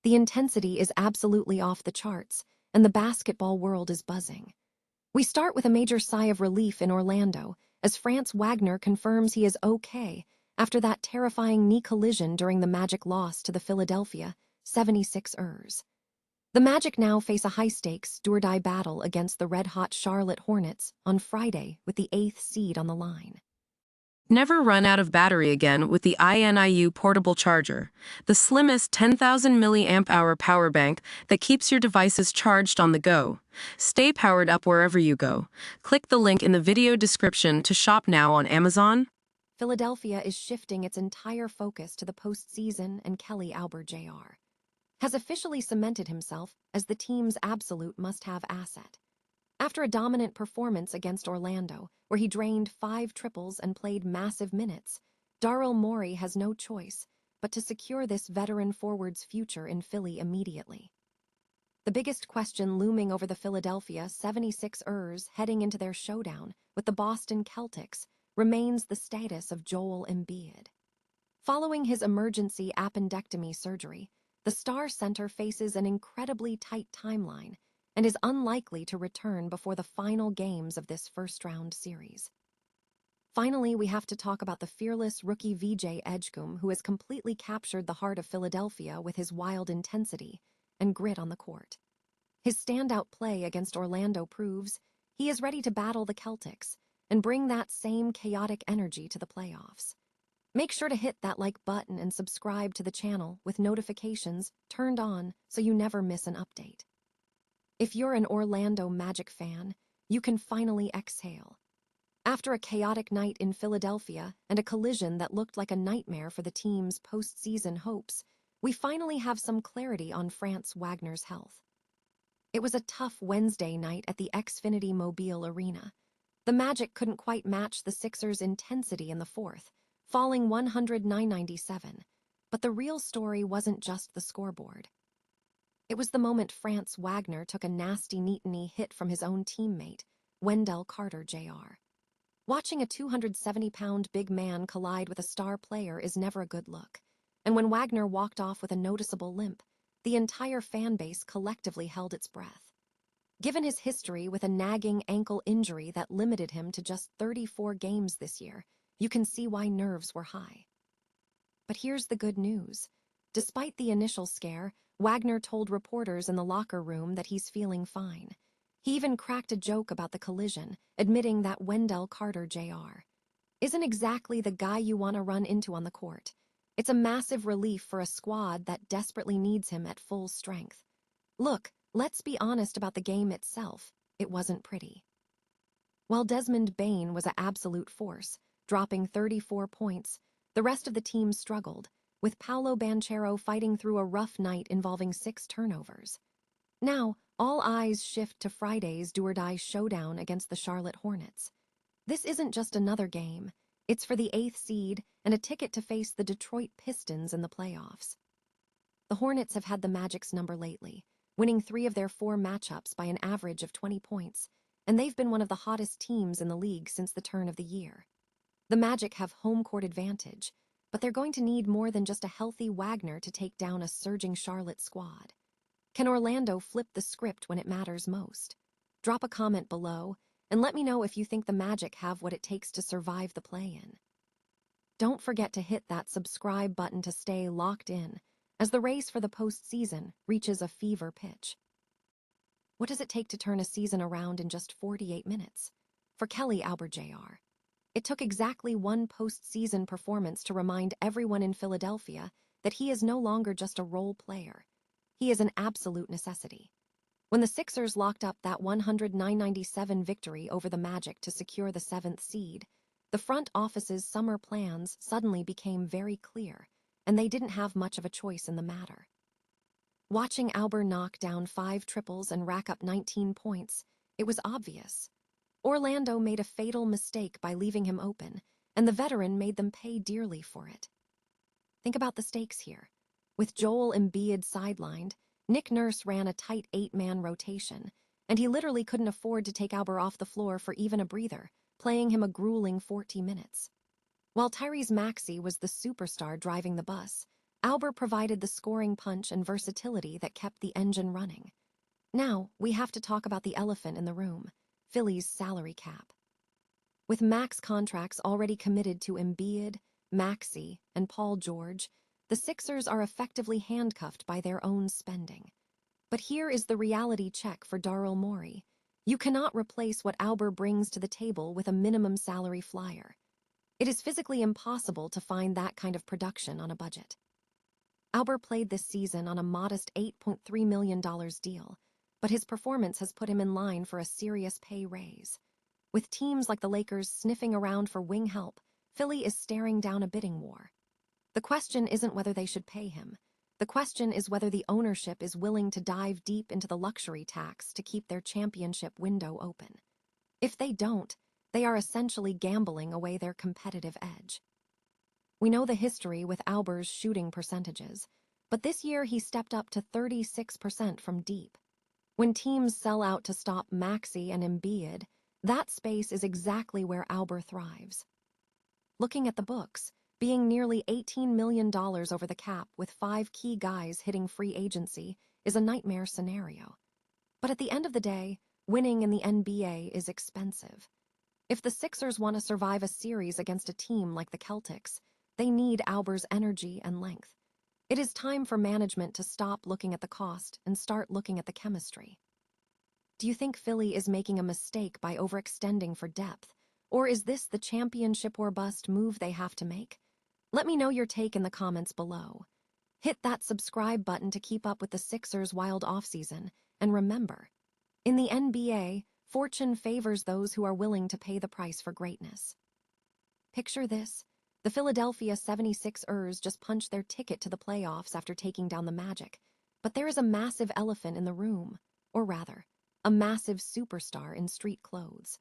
The intensity is absolutely off the charts, and the basketball world is buzzing. We start with a major sigh of relief in Orlando, as Franz Wagner confirms he is okay after that terrifying knee collision during the Magic loss to the Philadelphia 76ers. The Magic now face a high-stakes, do-or-die battle against the red-hot Charlotte Hornets on Friday with the 8th seed on the line. Never run out of battery again with the INIU portable charger, the slimmest 10,000 mAh power bank that keeps your devices charged on the go. Stay powered up wherever you go. Click the link in the video description to shop now on Amazon. Philadelphia is shifting its entire focus to the postseason, and Kelly Oubre Jr. has officially cemented himself as the team's absolute must-have asset. After a dominant performance against Orlando, where he drained 5 triples and played massive minutes, Daryl Morey has no choice but to secure this veteran forward's future in Philly immediately. The biggest question looming over the Philadelphia 76ers heading into their showdown with the Boston Celtics remains the status of Joel Embiid. Following his emergency appendectomy surgery, the star center faces an incredibly tight timeline and is unlikely to return before the final games of this first-round series. Finally, we have to talk about the fearless rookie VJ Edgecombe, who has completely captured the heart of Philadelphia with his wild intensity and grit on the court. His standout play against Orlando proves he is ready to battle the Celtics and bring that same chaotic energy to the playoffs. Make sure to hit that like button and subscribe to the channel with notifications turned on so you never miss an update. If you're an Orlando Magic fan, you can finally exhale. After a chaotic night in Philadelphia and a collision that looked like a nightmare for the team's postseason hopes, we finally have some clarity on Franz Wagner's health. It was a tough Wednesday night at the Xfinity Mobile Arena. The Magic couldn't quite match the Sixers' intensity in the fourth, falling 109-97, but the real story wasn't just the scoreboard. It was the moment Franz Wagner took a nasty knee hit from his own teammate, Wendell Carter Jr. Watching a 270-pound big man collide with a star player is never a good look, and when Wagner walked off with a noticeable limp, the entire fan base collectively held its breath. Given his history with a nagging ankle injury that limited him to just 34 games this year, you can see why nerves were high. But here's the good news. Despite the initial scare, Wagner told reporters in the locker room that he's feeling fine. He even cracked a joke about the collision, admitting that Wendell Carter Jr. isn't exactly the guy you want to run into on the court. It's a massive relief for a squad that desperately needs him at full strength. Look, let's be honest about the game itself. It wasn't pretty. While Desmond Bane was an absolute force, dropping 34 points, the rest of the team struggled, with Paolo Banchero fighting through a rough night involving 6 turnovers. Now, all eyes shift to Friday's do-or-die showdown against the Charlotte Hornets. This isn't just another game. It's for the 8th seed and a ticket to face the Detroit Pistons in the playoffs. The Hornets have had the Magic's number lately, winning 3 of their 4 matchups by an average of 20 points, and they've been one of the hottest teams in the league since the turn of the year. The Magic have home court advantage, but they're going to need more than just a healthy Wagner to take down a surging Charlotte squad. Can Orlando flip the script when it matters most? Drop a comment below, and let me know if you think the Magic have what it takes to survive the play-in. Don't forget to hit that subscribe button to stay locked in, as the race for the postseason reaches a fever pitch. What does it take to turn a season around in just 48 minutes? For Kelly Oubre Jr., it took exactly one postseason performance to remind everyone in Philadelphia that he is no longer just a role player. He is an absolute necessity. When the Sixers locked up that 109-97 victory over the Magic to secure the 7th seed, the front office's summer plans suddenly became very clear, and they didn't have much of a choice in the matter. Watching Oubre knock down 5 triples and rack up 19 points, it was obvious. Orlando made a fatal mistake by leaving him open, and the veteran made them pay dearly for it. Think about the stakes here. With Joel Embiid sidelined, Nick Nurse ran a tight 8-man rotation, and he literally couldn't afford to take Oubre off the floor for even a breather, playing him a grueling 40 minutes. While Tyrese Maxey was the superstar driving the bus, Oubre provided the scoring punch and versatility that kept the engine running. Now, we have to talk about the elephant in the room, Philly's salary cap. With max contracts already committed to Embiid, Maxey, and Paul George, the Sixers are effectively handcuffed by their own spending. But here is the reality check for Daryl Morey. You cannot replace what Oubre brings to the table with a minimum salary flyer. It is physically impossible to find that kind of production on a budget. Oubre played this season on a modest $8.3 million deal, but his performance has put him in line for a serious pay raise. With teams like the Lakers sniffing around for wing help, Philly is staring down a bidding war. The question isn't whether they should pay him. The question is whether the ownership is willing to dive deep into the luxury tax to keep their championship window open. If they don't, they are essentially gambling away their competitive edge. We know the history with Aubre's shooting percentages, but this year he stepped up to 36% from deep. When teams sell out to stop Maxey and Embiid, that space is exactly where Oubre thrives. Looking at the books, being nearly $18 million over the cap with 5 key guys hitting free agency is a nightmare scenario. But at the end of the day, winning in the NBA is expensive. If the Sixers want to survive a series against a team like the Celtics, they need Aubre's energy and length. It is time for management to stop looking at the cost and start looking at the chemistry. Do you think Philly is making a mistake by overextending for depth, or is this the championship or bust move they have to make? Let me know your take in the comments below. Hit that subscribe button to keep up with the Sixers' wild offseason, and remember, in the NBA, fortune favors those who are willing to pay the price for greatness. Picture this. The Philadelphia 76ers just punched their ticket to the playoffs after taking down the Magic, but there is a massive elephant in the room, or rather, a massive superstar in street clothes.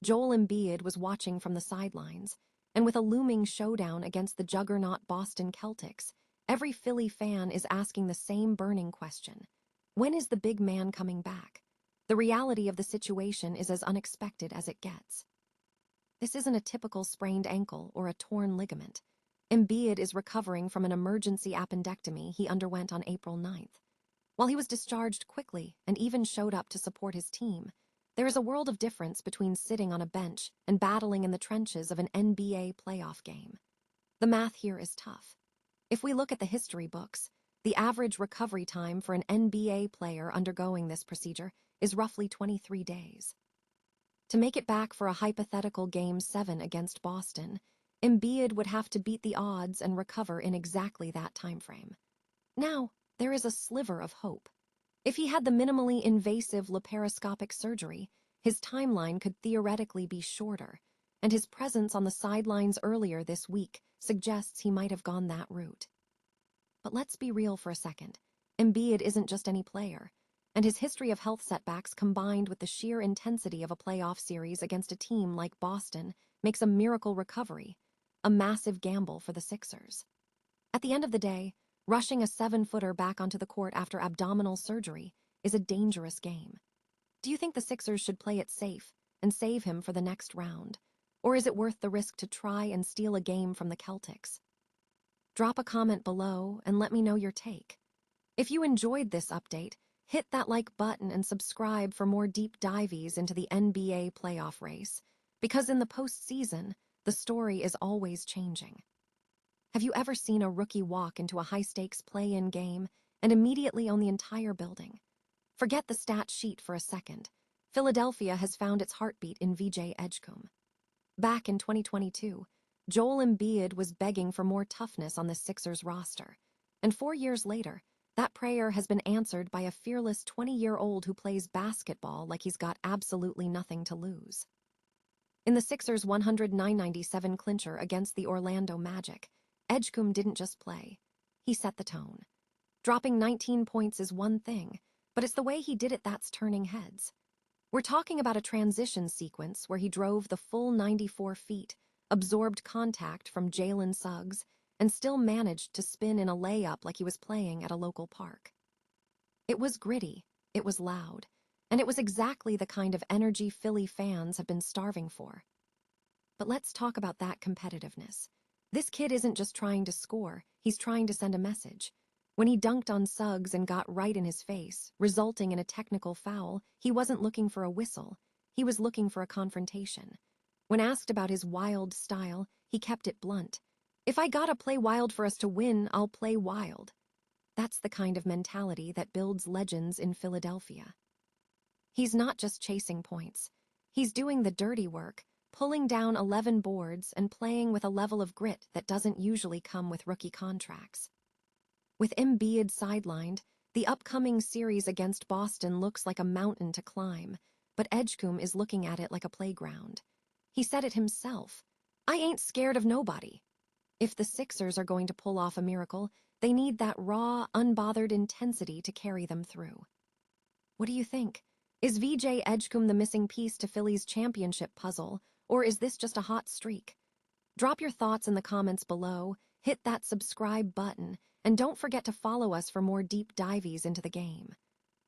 Joel Embiid was watching from the sidelines, and with a looming showdown against the juggernaut Boston Celtics, every Philly fan is asking the same burning question. When is the big man coming back? The reality of the situation is as unexpected as it gets. This isn't a typical sprained ankle or a torn ligament. Embiid is recovering from an emergency appendectomy he underwent on April 9th. While he was discharged quickly and even showed up to support his team, there is a world of difference between sitting on a bench and battling in the trenches of an NBA playoff game. The math here is tough. If we look at the history books, the average recovery time for an NBA player undergoing this procedure is roughly 23 days. To make it back for a hypothetical Game 7 against Boston, Embiid would have to beat the odds and recover in exactly that time frame. Now, there is a sliver of hope. If he had the minimally invasive laparoscopic surgery, his timeline could theoretically be shorter, and his presence on the sidelines earlier this week suggests he might have gone that route. But let's be real for a second. Embiid isn't just any player, and his history of health setbacks combined with the sheer intensity of a playoff series against a team like Boston makes a miracle recovery, a massive gamble for the Sixers. At the end of the day, rushing a 7-footer back onto the court after abdominal surgery is a dangerous game. Do you think the Sixers should play it safe and save him for the next round, or is it worth the risk to try and steal a game from the Celtics? Drop a comment below and let me know your take. If you enjoyed this update, hit that like button and subscribe for more deep dives into the NBA playoff race, because in the postseason, the story is always changing. Have you ever seen a rookie walk into a high-stakes play-in game and immediately own the entire building? Forget the stat sheet for a second. Philadelphia has found its heartbeat in VJ Edgecombe. Back in 2022, Joel Embiid was begging for more toughness on the Sixers roster, and 4 years later, that prayer has been answered by a fearless 20-year-old who plays basketball like he's got absolutely nothing to lose. In the Sixers' 109-97 clincher against the Orlando Magic, Edgecombe didn't just play. He set the tone. Dropping 19 points is one thing, but it's the way he did it that's turning heads. We're talking about a transition sequence where he drove the full 94 feet, absorbed contact from Jalen Suggs, and still managed to spin in a layup like he was playing at a local park. It was gritty, it was loud, and it was exactly the kind of energy Philly fans have been starving for. But let's talk about that competitiveness. This kid isn't just trying to score, he's He's trying to send a message. When he dunked on Suggs and got right in his face, resulting in a technical foul, he wasn't looking for a whistle. He was looking for a confrontation. When asked about his wild style, he kept it blunt. If I gotta play wild for us to win, I'll play wild. That's the kind of mentality that builds legends in Philadelphia. He's not just chasing points. He's doing the dirty work, pulling down 11 boards and playing with a level of grit that doesn't usually come with rookie contracts. With Embiid sidelined, the upcoming series against Boston looks like a mountain to climb, but Edgecombe is looking at it like a playground. He said it himself. I ain't scared of nobody. If the Sixers are going to pull off a miracle, they need that raw, unbothered intensity to carry them through. What do you think? Is VJ Edgecombe the missing piece to Philly's championship puzzle, or is this just a hot streak? Drop your thoughts in the comments below, hit that subscribe button, and don't forget to follow us for more deep dives into the game.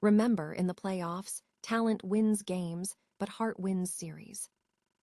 Remember, in the playoffs, talent wins games, but heart wins series.